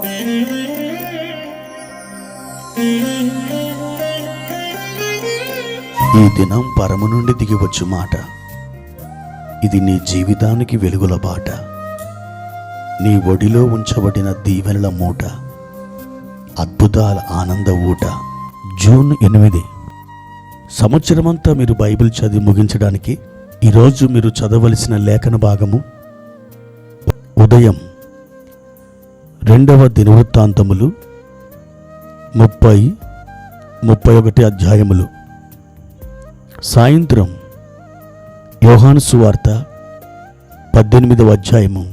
ఈ దినం పరము నుండి దిగివచ్చు మాట. ఇది నీ జీవితానికి వెలుగుల బాట. నీ ఒడిలో ఉంచబడిన దీవెనల మూట, అద్భుతాల ఆనంద ఊట. జూన్ 8. సంవత్సరమంతా మీరు బైబిల్ చదివి ముగించడానికి ఈరోజు మీరు చదవలసిన లేఖన భాగము ఉదయం 2వ దినవృత్తాంతములు 30-31 అధ్యాయములు, సాయంత్రం యోహాను సువార్త 18వ అధ్యాయము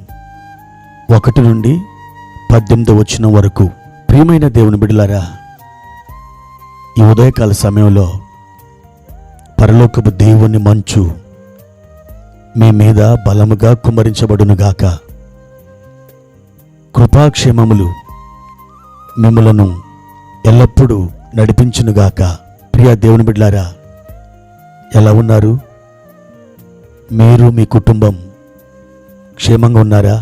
1 నుండి 18వ వచనం వరకు. ప్రియమైన దేవుని బిడ్డలారా, ఈ ఉదయకాల సమయంలో పరలోకపు దేవుని మంచు మీ మీద బలముగా కుమ్మరించబడునుగాక. కృపాక్షేమములు మిమ్మలను ఎల్లప్పుడూ నడిపించునుగాక. ప్రియ దేవుని బిడ్డలారా, ఎలా ఉన్నారు? మీరు మీ కుటుంబం క్షేమంగా ఉన్నారా?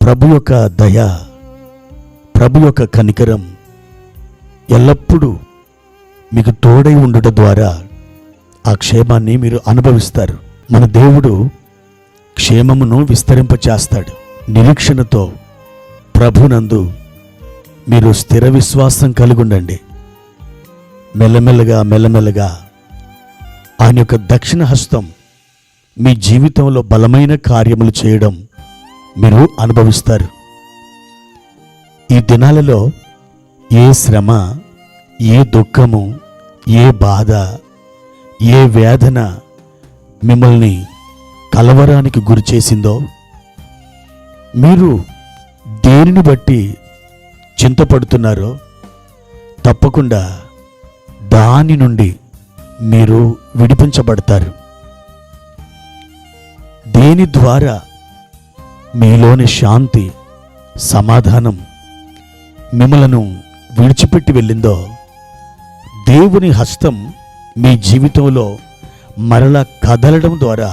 ప్రభు యొక్క దయ, ప్రభు యొక్క కనికరం ఎల్లప్పుడూ మీకు తోడై ఉండుట ద్వారా ఆ క్షేమాన్ని మీరు అనుభవిస్తారు. మన దేవుడు క్షేమమును విస్తరింపచేస్తాడు. నిరీక్షణతో ప్రభునందు మీరు స్థిర విశ్వాసం కలిగి ఉండండి. మెల్లమెల్లగా ఆయన యొక్క దక్షిణ హస్తం మీ జీవితంలో బలమైన కార్యములు చేయడం మీరు అనుభవిస్తారు. ఈ దినాలలో ఏ శ్రమ, ఏ దుఃఖము, ఏ బాధ, ఏ వేదన మిమ్మల్ని కలవరానికి గురి చేసిందో, మీరు దేనిని బట్టి చింతపడుతున్నారో తప్పకుండా దాని నుండి మీరు విడిపించబడతారు. దేని ద్వారా మీలోని శాంతి, సమాధానం మిమ్మలను విడిచిపెట్టి వెళ్ళిందో, దేవుని హస్తం మీ జీవితంలో మరలా కదలడం ద్వారా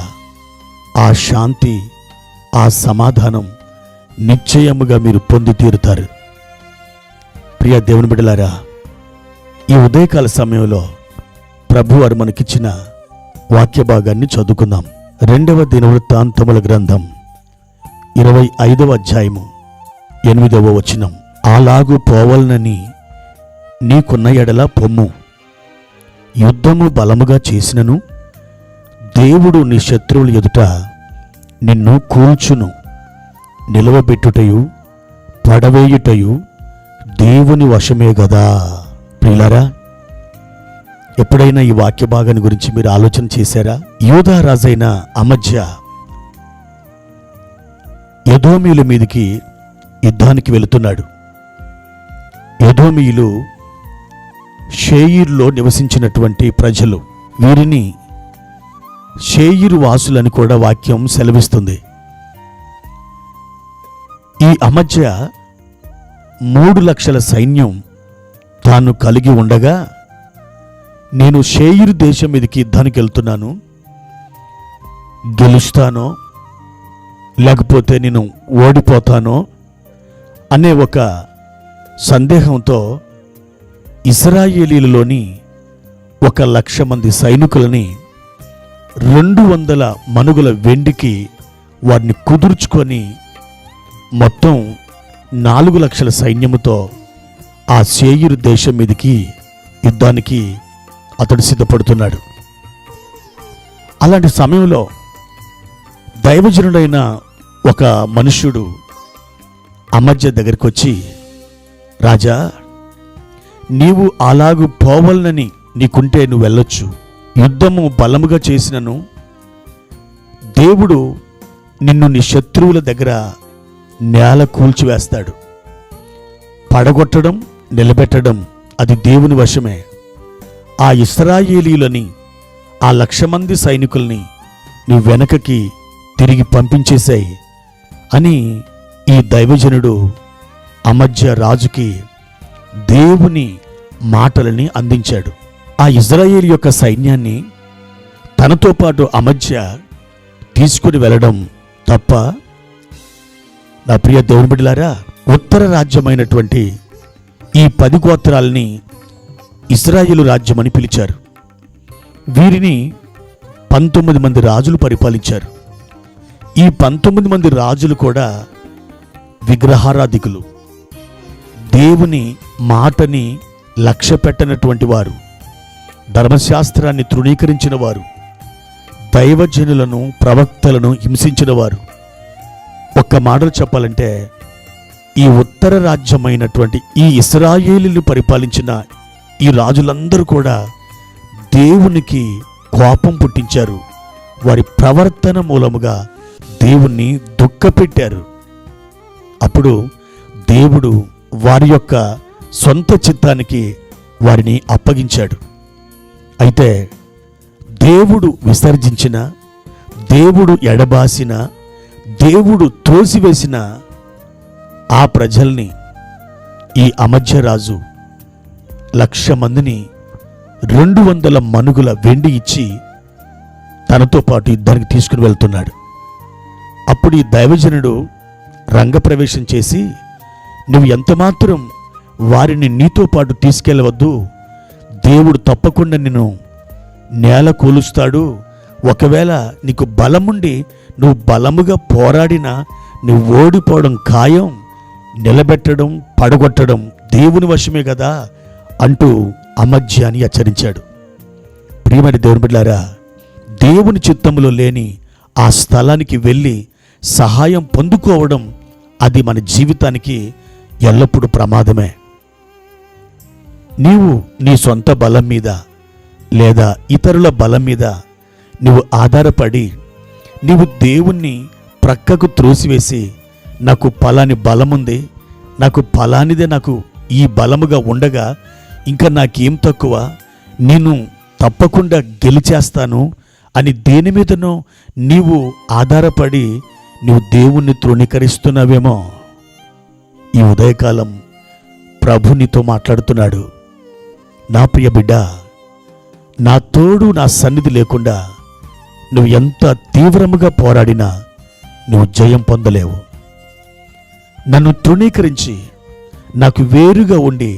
ఆ శాంతి, ఆ సమాధానం నిశ్చయముగా మీరు పొంది తీరుతారు. ప్రియ దేవుని బిడ్డలారా, ఈ ఉదయకాల సమయంలో ప్రభువారు మనకిచ్చిన వాక్య భాగాన్ని చదువుకుందాం. 2వ దినవృత్తాంతముల గ్రంథం 25వ అధ్యాయము 8వ వచనం. అలాగు పోవలనని నీకున్న ఎడల పొమ్ము, యుద్ధము బలముగా చేసినను దేవుడు నీ శత్రువుల ఎదుట నిన్ను కూల్చును. నిలవబెట్టుటయు పడవేయుటయు దేవుని వశమే గదా. ప్రియులారా, ఎప్పుడైనా ఈ వాక్య భాగాన్ని గురించి మీరు ఆలోచన చేశారా? యూదా రాజైన అమజ్యా ఎదోమీయుల మీదికి యుద్ధానికి వెళుతున్నాడు. ఎదోమీయులు షేయిరులో నివసించినటువంటి ప్రజలు. వీరిని షేయిరు వాసులని కూడా వాక్యం సెలవిస్తుంది. ఈ అమజ్యా 3 లక్షల సైన్యం తాను కలిగి ఉండగా, నేను షేయిరు దేశం మీదకి యుద్ధానికి వెళ్తున్నాను, గెలుస్తానో లేకపోతే నేను ఓడిపోతానో అనే ఒక సందేహంతో ఇశ్రాయేలీలలోని 1,00,000 మంది సైనికులని 200 మనుగుల వెండికి వారిని కుదుర్చుకొని మొత్తం 4 లక్షల సైన్యముతో ఆ షేయిరు దేశం మీదకి యుద్ధానికి అతడు సిద్ధపడుతున్నాడు. అలాంటి సమయంలో దైవజనుడైన ఒక మనుష్యుడు అమజ్యా దగ్గరికి వచ్చి, రాజా, నీవు అలాగు పోవాలని నీకుంటే నువ్వు వెళ్ళొచ్చు. యుద్ధము బలముగా చేసినను దేవుడు నిన్ను నీ శత్రువుల దగ్గర నేల కూల్చివేస్తాడు. పడగొట్టడం, నిలబెట్టడం అది దేవుని వశమే. ఆ ఇశ్రాయేలీయులని, ఆ 1,00,000 మంది సైనికుల్ని నీ వెనకకి తిరిగి పంపించేశాయి అని ఈ దైవజనుడు అమజ్యా రాజుకి దేవుని మాటలని అందించాడు. ఆ ఇశ్రాయేలు యొక్క సైన్యాన్ని తనతో పాటు అమజ్యా తీసుకుని వెళ్ళడం తప్ప? నా ప్రియ దేవుని బిడ్డలారా, ఉత్తర రాజ్యమైనటువంటి ఈ 10 గోత్రాలని ఇశ్రాయేలు రాజ్యమని పిలిచారు. వీరిని 19 మంది రాజులు పరిపాలించారు. ఈ 19 మంది రాజులు కూడా విగ్రహారాధికులు, దేవుని మాటని లక్ష్య పెట్టనటువంటి వారు, ధర్మశాస్త్రాన్ని తృణీకరించిన వారు, దైవజనులను ప్రవక్తలను హింసించిన వారు. ఒక్క మాటలు చెప్పాలంటే ఈ ఉత్తర రాజ్యమైనటువంటి ఈ ఇశ్రాయేలును పరిపాలించిన ఈ రాజులందరూ కూడా దేవునికి కోపం పుట్టించారు. వారి ప్రవర్తన మూలముగా దేవుణ్ణి దుఃఖపెట్టారు. అప్పుడు దేవుడు వారి యొక్క సొంత చిత్తానికి వారిని అప్పగించాడు. అయితే దేవుడు విసర్జించిన, దేవుడు ఎడబాసిన, దేవుడు త్రోసివేసిన ఆ ప్రజల్ని ఈ అమధ్యరాజు 1,00,000 మందిని 200 మనుగుల వెండి ఇచ్చి తనతో పాటు యుద్ధానికి తీసుకుని వెళ్తున్నాడు. అప్పుడు ఈ దైవజనుడు రంగప్రవేశం చేసి, నువ్వు ఎంతమాత్రం వారిని నీతో పాటు తీసుకెళ్ళవద్దు, దేవుడు తప్పకుండా నిన్ను నేల కూలుస్తాడు. ఒకవేళ నీకు బలముండి నువ్వు బలముగా పోరాడినా నువ్వు ఓడిపోవడం ఖాయం, నిలబెట్టడం పడగొట్టడం దేవుని వశమే కదా అంటూ అమధ్యాన్ని హెచ్చరించాడు. ప్రియమైన దేవుని బిడ్డలారా, దేవుని చిత్తములో లేని ఆ స్థలానికి వెళ్ళి సహాయం పొందుకోవడం అది మన జీవితానికి ఎల్లప్పుడూ ప్రమాదమే. నీవు నీ సొంత బలం మీద లేదా ఇతరుల బలం మీద నువ్వు ఆధారపడి నీవు దేవుణ్ణి ప్రక్కకు త్రోసివేసి, నాకు పలాని బలముంది, నాకు పలానిదే, నాకు ఈ బలముగా ఉండగా ఇంకా నాకేం తక్కువ, నేను తప్పకుండా గెలిచేస్తాను అని దేని మీదనో నీవు ఆధారపడి నువ్వు దేవుణ్ణి తృణీకరిస్తున్నావేమో. ఈ ఉదయకాలం ప్రభు నీతో మాట్లాడుతున్నాడు. నా ప్రియ బిడ్డ, నా తోడు నా సన్నిధి లేకుండా నువ్వు ఎంత తీవ్రముగా పోరాడినా నువ్వు జయం పొందలేవు. నన్ను తృణీకరించి నాకు వేరుగా ఉండి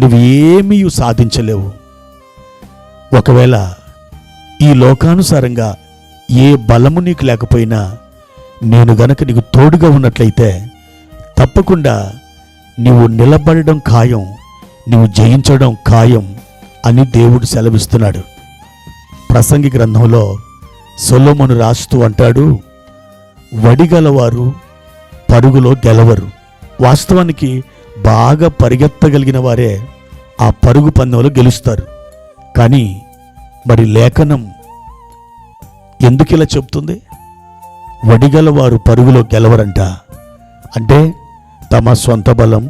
నువ్వు ఏమీ సాధించలేవు. ఒకవేళ ఈ లోకానుసారంగా ఏ బలము నీకు లేకపోయినా నేను గనక నీకు తోడుగా ఉన్నట్లయితే తప్పకుండా నీవు నిలబడడం ఖాయం, నీవు జయించడం ఖాయం అని దేవుడు సెలవిస్తున్నాడు. ప్రసంగి గ్రంథంలో సొలొమోను రాస్తూ అంటాడు, వడిగలవారు పరుగులో గెలవరు. వాస్తవానికి బాగా పరిగెత్తగలిగిన వారే ఆ పరుగు పందెంలో గెలుస్తారు. కానీ మరి లేఖనం ఎందుకు ఇలా చెప్తుంది? వడిగలవారు పరుగులో గెలవరంట. అంటే తమ సొంత బలం,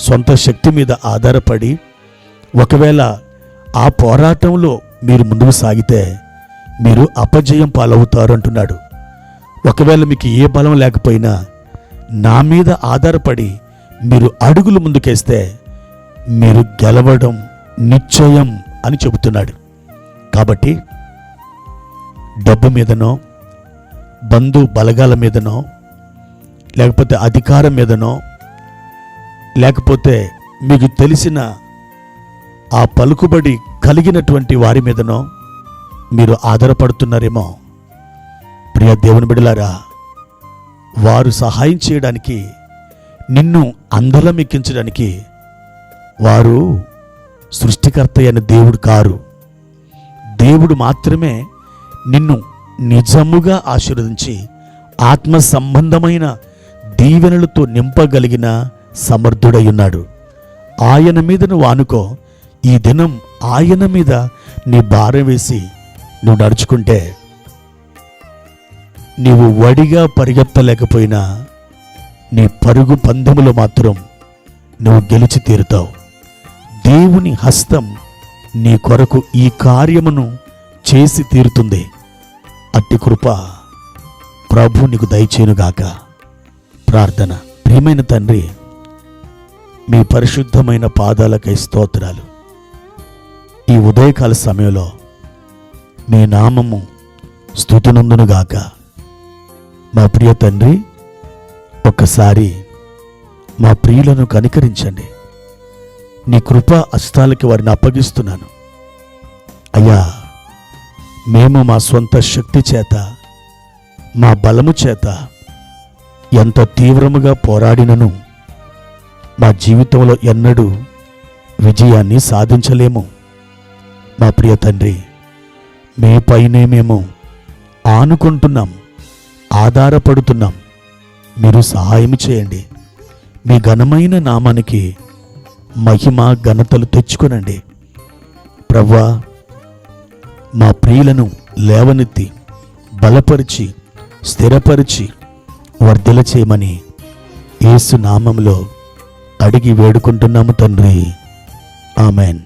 సొంత శక్తి మీద ఆధారపడి ఒకవేళ ఆ పోరాటంలో మీరు ముందుకు సాగితే మీరు అపజయం పాలవుతారు అంటున్నాడు. ఒకవేళ మీకు ఏ బలం లేకపోయినా నా మీద ఆధారపడి మీరు అడుగులు ముందుకేస్తే మీరు గెలవడం నిశ్చయం అని చెబుతున్నాడు. కాబట్టి డబ్బు మీదనో, బంధు బలగాల మీదనో, లేకపోతే అధికారం మీదనో, లేకపోతే మీకు తెలిసిన ఆ పలుకుబడి కలిగినటువంటి వారి మీదనో మీరు ఆధారపడుతున్నారేమో. ప్రియ దేవుని బిడ్డలారా, వారు సహాయం చేయడానికి, నిన్ను అందలం ఎక్కించడానికి వారు సృష్టికర్త అయిన దేవుడు కారు. దేవుడు మాత్రమే నిన్ను నిజముగా ఆశీర్వదించి ఆత్మ సంబంధమైన దీవెనలతో నింపగలిగిన సమర్థుడై ఉన్నాడు. ఆయన మీద నువ్వు ఆనుకో. ఈ దినం ఆయన మీద నీ భారం వేసి నువ్వు నడుచుకుంటే నీవు వడిగా పరిగెత్తలేకపోయినా నీ పరుగు పందెములో మాత్రం నువ్వు గెలిచి తీరుతావు. దేవుని హస్తం నీ కొరకు ఈ కార్యమును చేసి తీరుతుంది. అట్టి కృప ప్రభు నీకు దయచేయునుగాక. ప్రార్థన. ప్రియమైన తండ్రి, మీ పరిశుద్ధమైన పాదాలకై స్తోత్రాలు. ఈ ఉదయకాల సమయంలో మీ నామము స్తుతినందునుగాక. మా ప్రియ తండ్రి, ఒక్కసారి మా ప్రియులను కనికరించండి. నీ కృపా హస్తాలకి వారిని అప్పగిస్తున్నాను. అయ్యా, మేము మా సొంత శక్తి చేత, మా బలము చేత ఎంత తీవ్రముగా పోరాడినను మా జీవితంలో ఎన్నడూ విజయాన్ని సాధించలేము. మా ప్రియ తండ్రి, మీపైనే మేము ఆనుకుంటున్నాం, ఆధారపడుతున్నాం. మీరు సహాయం చేయండి. మీ ఘనమైన నామానికి మహిమ ఘనతలు తెచ్చుకొనండి. ప్రభువా, మా ప్రియులను లేవనెత్తి బలపరిచి స్థిరపరిచి వర్ధిల చేయమని యేసు నామములో అడిగి వేడుకుంటున్నాము తండ్రి. ఆమెన్.